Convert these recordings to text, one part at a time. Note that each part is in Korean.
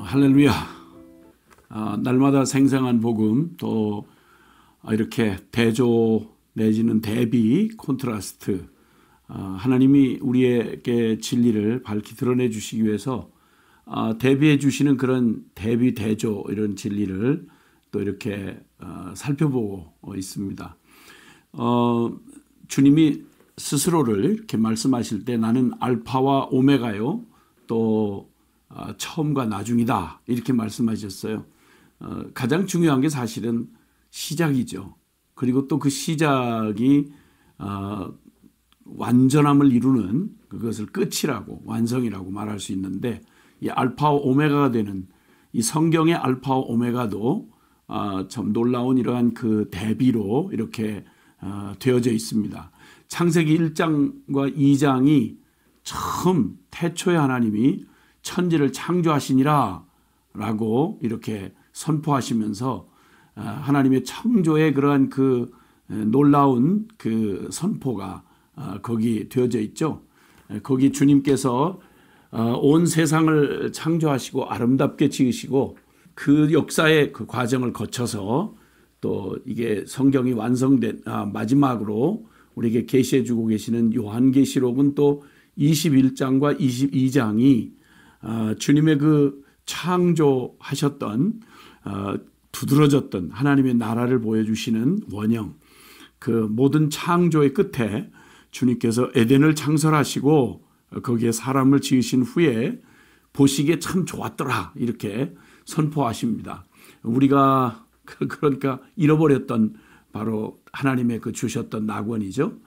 할렐루야. 날마다 생생한 복음, 또 이렇게 대조 내지는 대비, 콘트라스트, 하나님이 우리에게 진리를 밝히 드러내 주시기 위해서 대비해 주시는 그런 대비, 대조 이런 진리를 또 이렇게 살펴보고 있습니다. 주님이 스스로를 이렇게 말씀하실 때 나는 알파와 오메가요, 또 처음과 나중이다 이렇게 말씀하셨어요. 가장 중요한 게 사실은 시작이죠. 그리고 또 그 시작이 완전함을 이루는 그것을 끝이라고, 완성이라고 말할 수 있는데, 이 알파와 오메가가 되는 이 성경의 알파와 오메가도 참 놀라운 이러한 그 대비로 이렇게 되어져 있습니다. 창세기 1장과 2장이 처음 태초에 하나님이 천지를 창조하시니라 라고 이렇게 선포하시면서 하나님의 창조의 그러한 그 놀라운 그 선포가 거기 되어져 있죠. 거기 주님께서 온 세상을 창조하시고 아름답게 지으시고 그 역사의 그 과정을 거쳐서 또 이게 성경이 완성된 마지막으로 우리에게 계시해 주고 계시는 요한계시록은 또 21장과 22장이 주님의 그 창조하셨던 두드러졌던 하나님의 나라를 보여주시는 원형, 그 모든 창조의 끝에 주님께서 에덴을 창설하시고 거기에 사람을 지으신 후에 보시기에 참 좋았더라 이렇게 선포하십니다. 우리가 그러니까 잃어버렸던 바로 하나님의 그 주셨던 낙원이죠.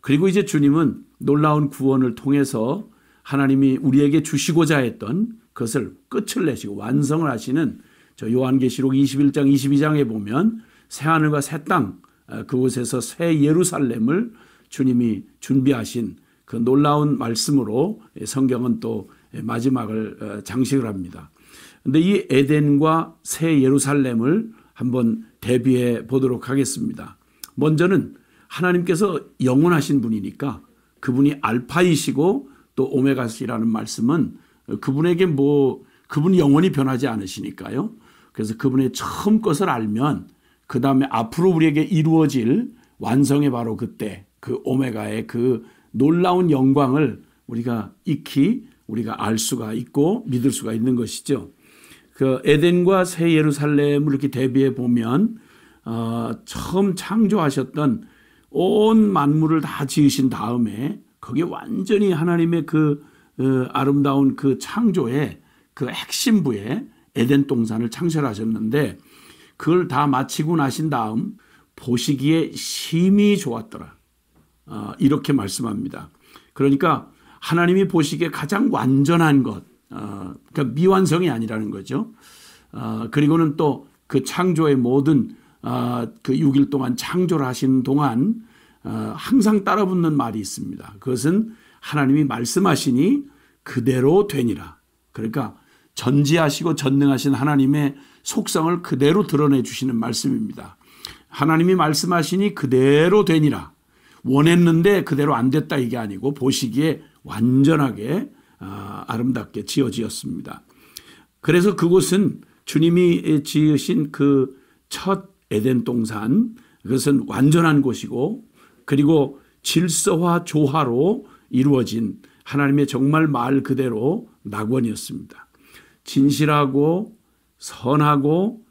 그리고 이제 주님은 놀라운 구원을 통해서 하나님이 우리에게 주시고자 했던 그것을 끝을 내시고 완성을 하시는 저 요한계시록 21장 22장에 보면 새하늘과 새 땅, 그곳에서 새 예루살렘을 주님이 준비하신 그 놀라운 말씀으로 성경은 또 마지막을 장식을 합니다. 그런데 이 에덴과 새 예루살렘을 한번 대비해 보도록 하겠습니다. 먼저는 하나님께서 영원하신 분이니까 그분이 알파이시고 또 오메가시라는 말씀은 그분에게 그분이 영원히 변하지 않으시니까요. 그래서 그분의 처음 것을 알면 그 다음에 앞으로 우리에게 이루어질 완성의 바로 그때 그 오메가의 그 놀라운 영광을 우리가 익히 우리가 알 수가 있고 믿을 수가 있는 것이죠. 그 에덴과 새 예루살렘을 이렇게 대비해 보면 처음 창조하셨던 온 만물을 다 지으신 다음에 거기에 완전히 하나님의 그 아름다운 그 창조의 그 핵심부에 에덴 동산을 창설하셨는데 그걸 다 마치고 나신 다음 보시기에 심히 좋았더라. 이렇게 말씀합니다. 그러니까 하나님이 보시기에 가장 완전한 것, 그러니까 미완성이 아니라는 거죠. 그리고는 또 그 창조의 모든 그 6일 동안 창조를 하시는 동안 항상 따라붙는 말이 있습니다. 그것은 하나님이 말씀하시니 그대로 되니라. 그러니까 전지하시고 전능하신 하나님의 속성을 그대로 드러내 주시는 말씀입니다. 하나님이 말씀하시니 그대로 되니라. 원했는데 그대로 안 됐다 이게 아니고 보시기에 완전하게 아름답게 지어지었습니다. 그래서 그곳은 주님이 지으신 그 첫 에덴 동산, 그것은 완전한 곳이고 그리고 질서와 조화로 이루어진 하나님의 정말 말 그대로 낙원이었습니다. 진실하고 선하고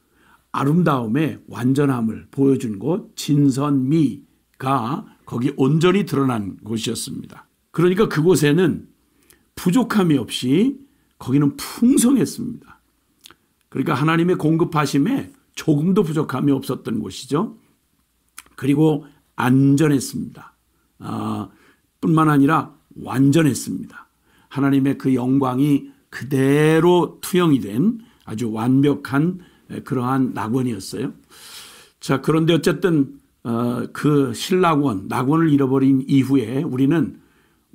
아름다움의 완전함을 보여준 곳 진선미가 거기 온전히 드러난 곳이었습니다. 그러니까 그곳에는 부족함이 없이 거기는 풍성했습니다. 그러니까 하나님의 공급하심에 조금도 부족함이 없었던 곳이죠. 그리고 안전했습니다. 뿐만 아니라 완전했습니다. 하나님의 그 영광이 그대로 투영이 된 아주 완벽한 그러한 낙원이었어요. 자, 그런데 어쨌든 그 신낙원, 낙원을 잃어버린 이후에 우리는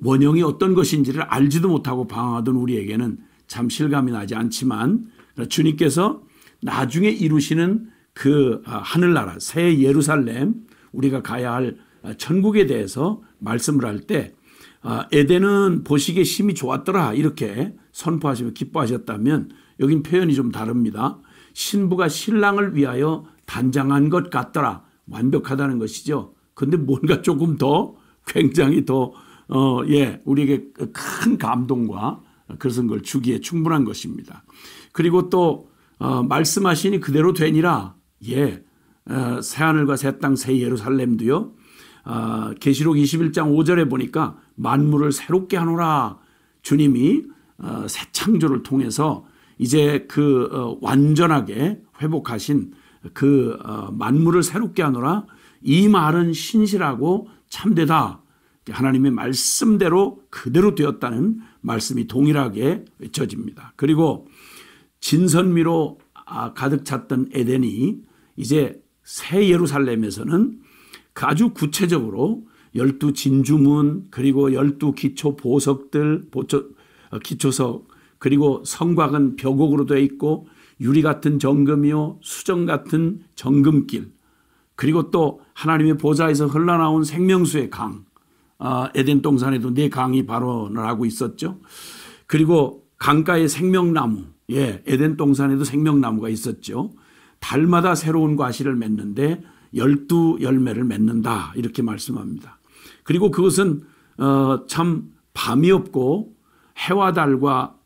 원형이 어떤 것인지를 알지도 못하고 방황하던 우리에게는 참 실감이 나지 않지만 주님께서 나중에 이루시는 그 하늘나라 새 예루살렘, 우리가 가야 할 천국에 대해서 말씀을 할 때 에덴은 보시기에 심히 좋았더라 이렇게 선포하시며 기뻐하셨다면 여긴 표현이 좀 다릅니다. 신부가 신랑을 위하여 단장한 것 같더라. 완벽하다는 것이죠. 그런데 뭔가 조금 더 굉장히 더 우리에게 큰 감동과 그런 걸 주기에 충분한 것입니다. 그리고 또 말씀하시니 그대로 되니라. 새하늘과 새 땅 새 예루살렘도요. 계시록 21장 5절에 보니까 만물을 새롭게 하노라. 주님이 새 창조를 통해서 이제 그 완전하게 회복하신 그 만물을 새롭게 하노라. 이 말은 신실하고 참되다. 하나님의 말씀대로 그대로 되었다는 말씀이 동일하게 외쳐집니다. 그리고 진선미로 가득 찼던 에덴이 이제 새 예루살렘에서는 아주 구체적으로 12 진주문 그리고 12 기초 보석들 기초석 그리고 성곽은 벽옥으로 되어 있고 유리 같은 정금이요 수정 같은 정금길 그리고 또 하나님의 보좌에서 흘러나온 생명수의 강 에덴 동산에도 네 강이 발원을 하고 있었죠. 그리고 강가에 생명나무 에덴 동산에도 생명나무가 있었죠. 달마다 새로운 과실을 맺는데 12열매를 맺는다 이렇게 말씀합니다. 그리고 그것은 참 밤이 없고 해와 달과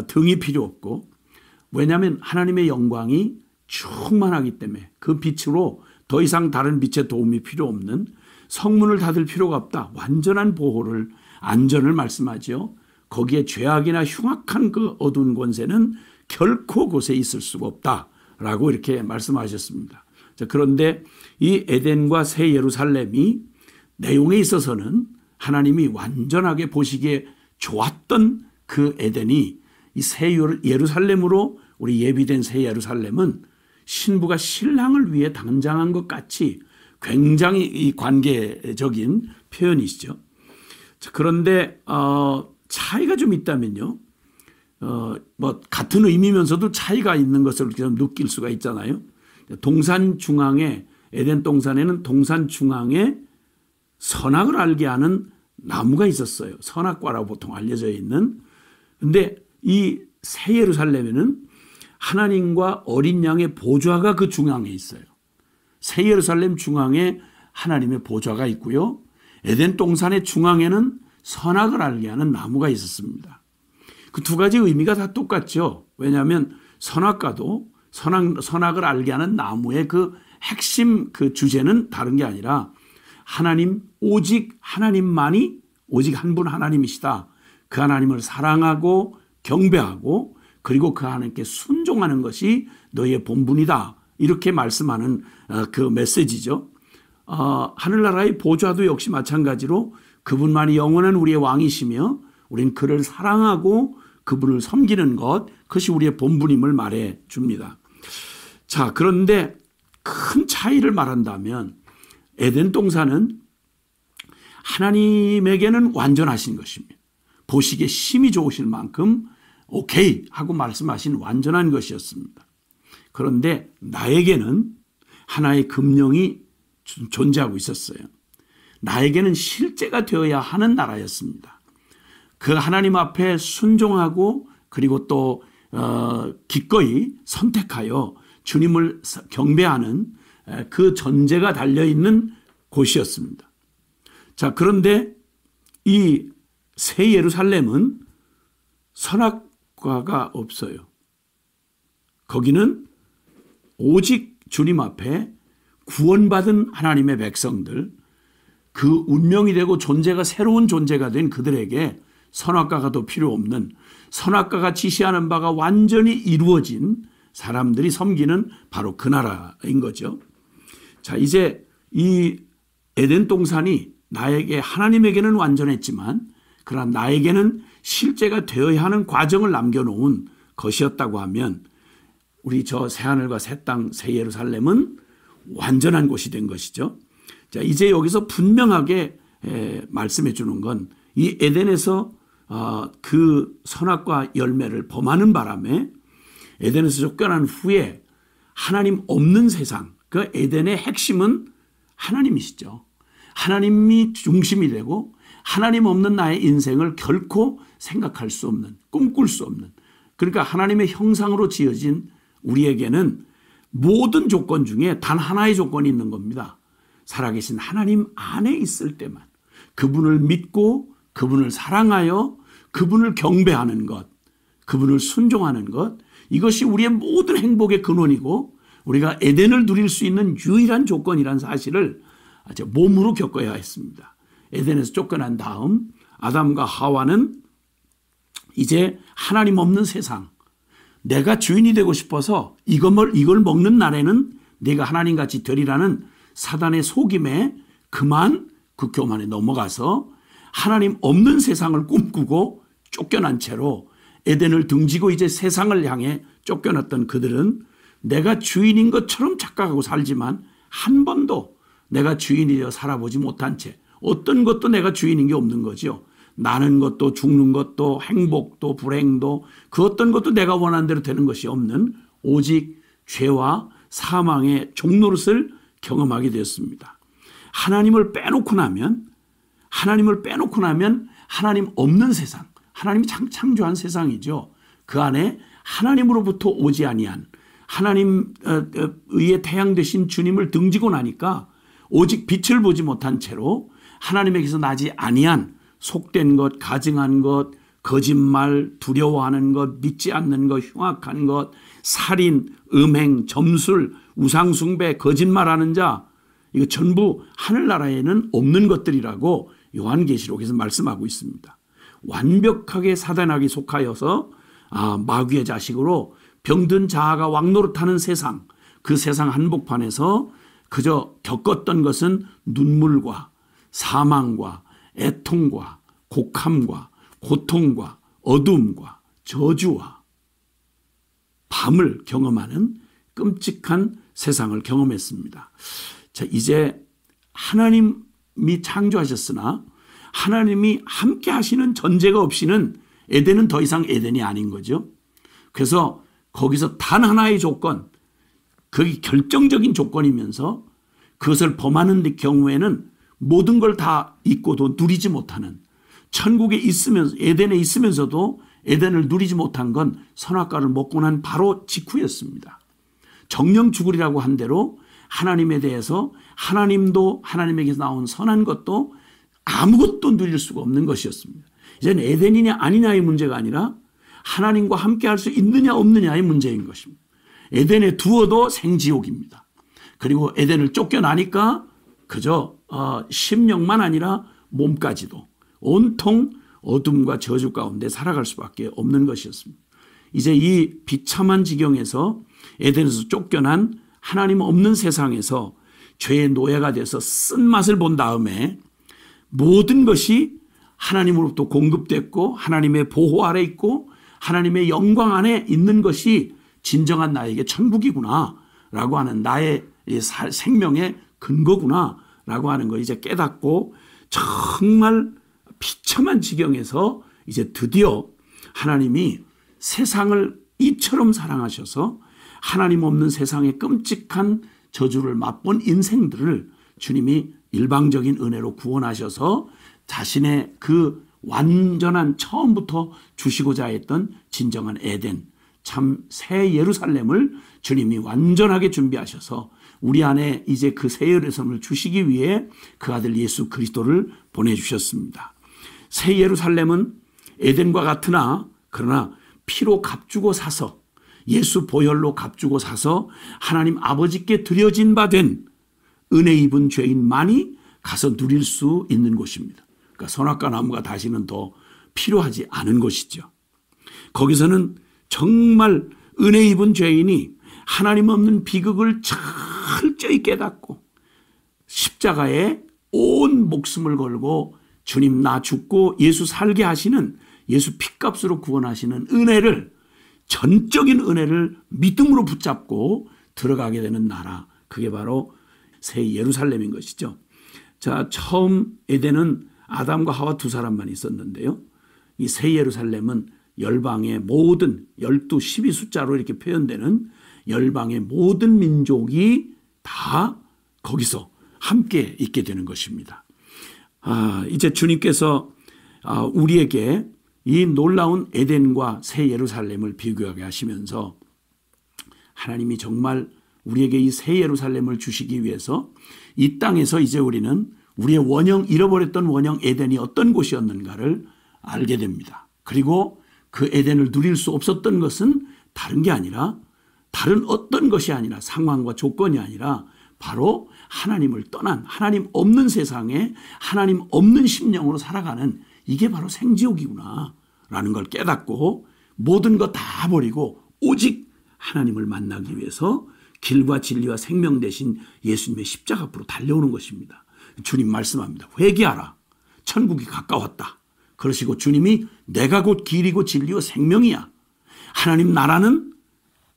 등이 필요 없고 왜냐하면 하나님의 영광이 충만하기 때문에 그 빛으로 더 이상 다른 빛의 도움이 필요 없는 성문을 닫을 필요가 없다. 완전한 보호를 안전을 말씀하죠. 거기에 죄악이나 흉악한 그 어두운 권세는 결코 곳에 있을 수가 없다라고 이렇게 말씀하셨습니다. 자, 그런데 이 에덴과 새 예루살렘이 내용에 있어서는 하나님이 완전하게 보시기에 좋았던 그 에덴이 이 새 예루살렘으로 우리 예비된 새 예루살렘은 신부가 신랑을 위해 단장한 것 같이 굉장히 이 관계적인 표현이시죠. 자, 그런데 차이가 좀 있다면요. 같은 의미면서도 차이가 있는 것을 좀 느낄 수가 있잖아요. 동산 중앙에 에덴 동산에는 동산 중앙에 선악을 알게 하는 나무가 있었어요. 선악과라고 보통 알려져 있는. 그런데 이 새 예루살렘에는 하나님과 어린 양의 보좌가 그 중앙에 있어요. 새 예루살렘 중앙에 하나님의 보좌가 있고요. 에덴 동산의 중앙에는 선악을 알게 하는 나무가 있었습니다. 그 두 가지 의미가 다 똑같죠. 왜냐하면 선악과도 선악을 알게 하는 나무의 그 핵심 그 주제는 다른 게 아니라 하나님 오직 하나님만이 오직 한 분 하나님이시다. 그 하나님을 사랑하고 경배하고 그리고 그 하나님께 순종하는 것이 너의 본분이다. 이렇게 말씀하는 그 메시지죠. 하늘나라의 보좌도 역시 마찬가지로 그분만이 영원한 우리의 왕이시며 우리는 그를 사랑하고 그분을 섬기는 것 그것이 우리의 본분임을 말해 줍니다. 자, 그런데 큰 차이를 말한다면 에덴 동산은 하나님에게는 완전하신 것입니다. 보시기에 심히 좋으실 만큼 오케이 하고 말씀하신 완전한 것이었습니다. 그런데 나에게는 하나의 금령이 존재하고 있었어요. 나에게는 실제가 되어야 하는 나라였습니다. 그 하나님 앞에 순종하고 그리고 또 기꺼이 선택하여 주님을 경배하는 그 전제가 달려있는 곳이었습니다. 자, 그런데 이 새 예루살렘은 선악과가 없어요. 거기는 오직 주님 앞에 구원받은 하나님의 백성들, 그 운명이 되고 존재가 새로운 존재가 된 그들에게 선악과가 더 필요 없는 선악과가 지시하는 바가 완전히 이루어진 사람들이 섬기는 바로 그 나라인 거죠. 자, 이제 이 에덴 동산이 나에게 하나님에게는 완전했지만 그러나 나에게는 실제가 되어야 하는 과정을 남겨놓은 것이었다고 하면 우리 저 새하늘과 새 땅 새 예루살렘은 완전한 곳이 된 것이죠. 자, 이제 여기서 분명하게 말씀해 주는 건 이 에덴에서 그 선악과 열매를 범하는 바람에 에덴에서 쫓겨난 후에 하나님 없는 세상, 그 에덴의 핵심은 하나님이시죠. 하나님이 중심이 되고 하나님 없는 나의 인생을 결코 생각할 수 없는, 꿈꿀 수 없는 그러니까 하나님의 형상으로 지어진 우리에게는 모든 조건 중에 단 하나의 조건이 있는 겁니다. 살아계신 하나님 안에 있을 때만, 그분을 믿고 그분을 사랑하여 그분을 경배하는 것, 그분을 순종하는 것, 이것이 우리의 모든 행복의 근원이고 우리가 에덴을 누릴 수 있는 유일한 조건이라는 사실을 몸으로 겪어야 했습니다. 에덴에서 쫓겨난 다음 아담과 하와는 이제 하나님 없는 세상, 내가 주인이 되고 싶어서 이걸 먹는 날에는 내가 하나님같이 되리라는 사단의 속임에 그만 그 교만에 넘어가서 하나님 없는 세상을 꿈꾸고 쫓겨난 채로 에덴을 등지고 이제 세상을 향해 쫓겨났던 그들은 내가 주인인 것처럼 착각하고 살지만 한 번도 내가 주인이 되어 살아보지 못한 채 어떤 것도 내가 주인인 게 없는 거죠. 나는 것도 죽는 것도 행복도 불행도 그 어떤 것도 내가 원하는 대로 되는 것이 없는 오직 죄와 사망의 종노릇을 경험하게 되었습니다. 하나님을 빼놓고 나면 하나님 없는 세상, 하나님이 창조한 세상이죠. 그 안에 하나님으로부터 오지 아니한 하나님의 태양 되신 주님을 등지고 나니까 오직 빛을 보지 못한 채로 하나님에게서 나지 아니한 속된 것, 가증한 것, 거짓말, 두려워하는 것, 믿지 않는 것, 흉악한 것, 살인, 음행, 점술, 우상숭배, 거짓말하는 자, 이거 전부 하늘나라에는 없는 것들이라고 요한계시록에서 말씀하고 있습니다. 완벽하게 사단에게 속하여서 마귀의 자식으로 병든 자아가 왕노릇하는 세상, 그 세상 한복판에서 그저 겪었던 것은 눈물과 사망과 애통과 곡함과 고통과 어둠과 저주와 밤을 경험하는 끔찍한 세상을 경험했습니다. 자, 이제 하나님이 창조하셨으나 하나님이 함께 하시는 전제가 없이는 에덴은 더 이상 에덴이 아닌 거죠. 그래서 거기서 단 하나의 조건, 그게 결정적인 조건이면서 그것을 범하는 경우에는 모든 걸 다 잊고도 누리지 못하는, 천국에 있으면서 에덴에 있으면서도 에덴을 누리지 못한 건 선악과를 먹고 난 바로 직후였습니다. 정령 죽으리라고 한 대로 하나님에 대해서 하나님도 하나님에게서 나온 선한 것도 아무것도 누릴 수가 없는 것이었습니다. 이제는 에덴이냐 아니냐의 문제가 아니라 하나님과 함께 할 수 있느냐 없느냐의 문제인 것입니다. 에덴에 두어도 생지옥입니다. 그리고 에덴을 쫓겨나니까 그저 심령만 아니라 몸까지도 온통 어둠과 저주 가운데 살아갈 수밖에 없는 것이었습니다. 이제 이 비참한 지경에서 에덴에서 쫓겨난 하나님 없는 세상에서 죄의 노예가 돼서 쓴맛을 본 다음에 모든 것이 하나님으로부터 공급됐고 하나님의 보호 아래 있고 하나님의 영광 안에 있는 것이 진정한 나에게 천국이구나 라고 하는 나의 생명의 근거구나 라고 하는 걸 이제 깨닫고 정말 비참한 지경에서 이제 드디어 하나님이 세상을 이처럼 사랑하셔서 하나님 없는 세상의 끔찍한 저주를 맛본 인생들을 주님이 일방적인 은혜로 구원하셔서 자신의 그 완전한 처음부터 주시고자 했던 진정한 에덴, 참 새 예루살렘을 주님이 완전하게 준비하셔서 우리 안에 이제 그 새 예루살렘을 주시기 위해 그 아들 예수 그리스도를 보내주셨습니다. 새 예루살렘은 에덴과 같으나 그러나 피로 값주고 사서 예수 보혈로 값주고 사서 하나님 아버지께 드려진 바 된 은혜 입은 죄인만이 가서 누릴 수 있는 곳입니다. 그러니까 선악과 나무가 다시는 더 필요하지 않은 곳이죠. 거기서는 정말 은혜 입은 죄인이 하나님 없는 비극을 철저히 깨닫고 십자가에 온 목숨을 걸고 주님 나 죽고 예수 살게 하시는 예수 핏값으로 구원하시는 은혜를, 전적인 은혜를 믿음으로 붙잡고 들어가게 되는 나라, 그게 바로 새 예루살렘인 것이죠. 자, 처음 에덴은 아담과 하와 두 사람만 있었는데요. 이 새 예루살렘은 열방의 모든 12, 12 숫자로 이렇게 표현되는 열방의 모든 민족이 다 거기서 함께 있게 되는 것입니다. 이제 주님께서 우리에게 이 놀라운 에덴과 새 예루살렘을 비교하게 하시면서 하나님이 정말 우리에게 이 새 예루살렘을 주시기 위해서 이 땅에서 이제 우리는 우리의 원형, 잃어버렸던 원형 에덴이 어떤 곳이었는가를 알게 됩니다. 그리고 그 에덴을 누릴 수 없었던 것은 다른 게 아니라, 다른 어떤 것이 아니라, 상황과 조건이 아니라 바로 하나님을 떠난, 하나님 없는 세상에 하나님 없는 심령으로 살아가는, 이게 바로 생지옥이구나 라는 걸 깨닫고 모든 것 다 버리고 오직 하나님을 만나기 위해서 길과 진리와 생명 대신 예수님의 십자가 앞으로 달려오는 것입니다. 주님 말씀합니다. 회개하라. 천국이 가까웠다. 그러시고 주님이 내가 곧 길이고 진리요 생명이야. 하나님 나라는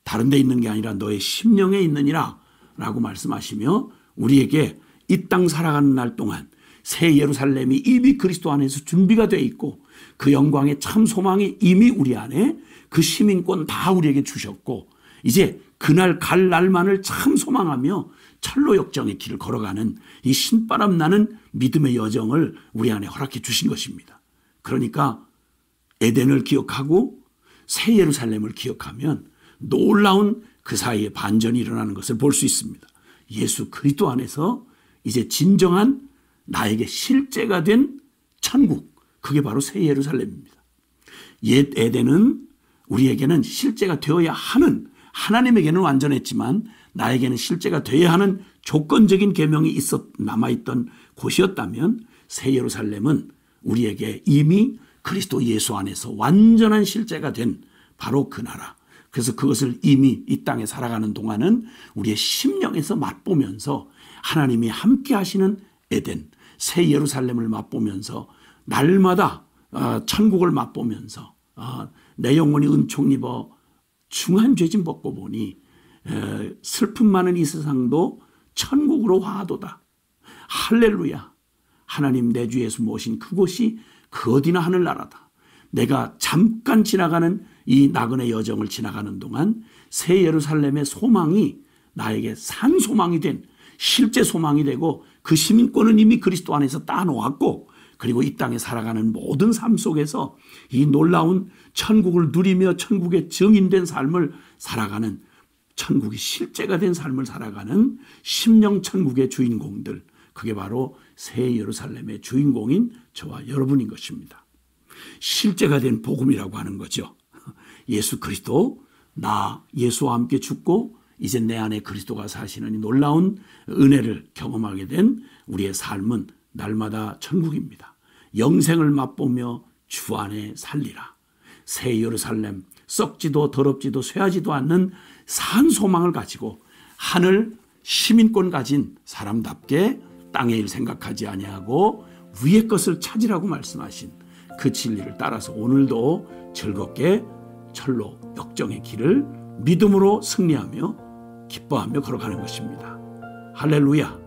다른 데 있는 게 아니라 너의 심령에 있느니라 라고 말씀하시며 우리에게 이 땅 살아가는 날 동안 새 예루살렘이 이미 그리스도 안에서 준비가 되어 있고 그 영광의 참 소망이 이미 우리 안에, 그 시민권 다 우리에게 주셨고 이제 그날 갈 날만을 참 소망하며 철로 역정의 길을 걸어가는 이 신바람 나는 믿음의 여정을 우리 안에 허락해 주신 것입니다. 그러니까 에덴을 기억하고 새 예루살렘을 기억하면 놀라운 그 사이에 반전이 일어나는 것을 볼 수 있습니다. 예수 그리스도 안에서 이제 진정한 나에게 실제가 된 천국, 그게 바로 새 예루살렘입니다. 옛 에덴은 우리에게는 실제가 되어야 하는, 하나님에게는 완전했지만 나에게는 실제가 되어야 하는 조건적인 계명이 남아있던 곳이었다면 새 예루살렘은 우리에게 이미 그리스도 예수 안에서 완전한 실제가 된 바로 그 나라. 그래서 그것을 이미 이 땅에 살아가는 동안은 우리의 심령에서 맛보면서 하나님이 함께 하시는 에덴, 새 예루살렘을 맛보면서 날마다 천국을 맛보면서 내 영혼이 은총 입어 중한 죄짐 벗고 보니 슬픔 많은 이 세상도 천국으로 화하도다. 할렐루야. 하나님 내 주 예수 모신 그곳이 그 어디나 하늘나라다. 내가 잠깐 지나가는 이 나그네 여정을 지나가는 동안 새 예루살렘의 소망이 나에게 산 소망이 된, 실제 소망이 되고 그 시민권은 이미 그리스도 안에서 따놓았고 그리고 이 땅에 살아가는 모든 삶 속에서 이 놀라운 천국을 누리며 천국의 증인된 삶을 살아가는, 천국이 실제가 된 삶을 살아가는 심령 천국의 주인공들, 그게 바로 새 예루살렘의 주인공인 저와 여러분인 것입니다. 실제가 된 복음이라고 하는 거죠. 예수 그리스도, 나 예수와 함께 죽고 이제 내 안에 그리스도가 사시는 이 놀라운 은혜를 경험하게 된 우리의 삶은 날마다 천국입니다. 영생을 맛보며 주 안에 살리라. 새 예루살렘, 썩지도 더럽지도 쇠하지도 않는 산 소망을 가지고 하늘 시민권 가진 사람답게 땅의 일 생각하지 아니하고 위의 것을 찾으라고 말씀하신 그 진리를 따라서 오늘도 즐겁게 철로 역정의 길을 믿음으로 승리하며 기뻐하며 걸어가는 것입니다. 할렐루야.